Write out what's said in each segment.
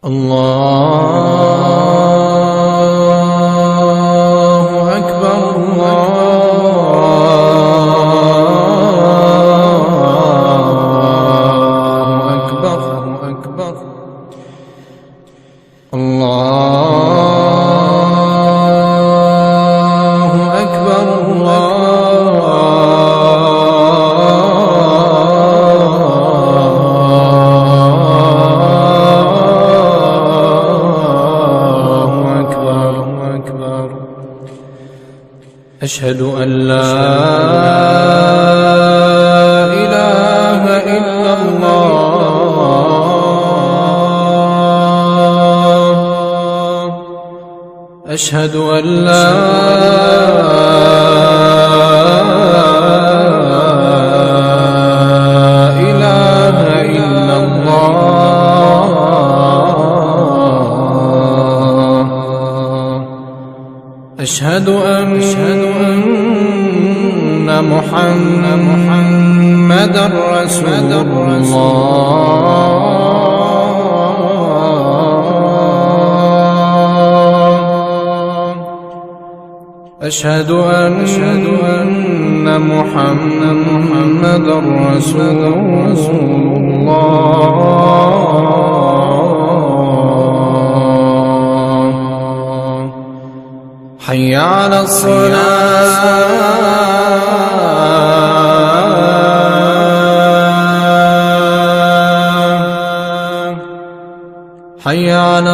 الله أكبر الله أكبر الله أكبر أشهد أن لا إله إلا الله أشهد أن لا إله إلا الله أشهد أن محمدًا رسول الله أشهد أن محمدًا رسول الله حي على الصلاة حي على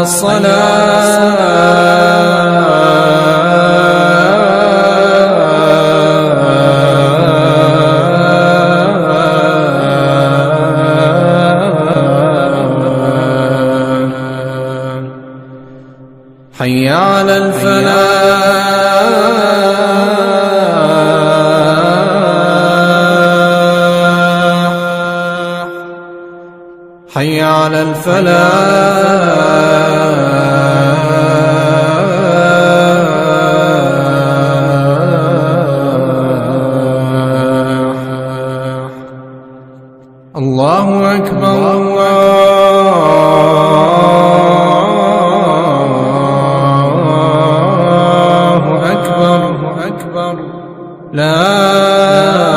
حي على الفلاح حي على الفلاح الله أكبر الله أكبر لا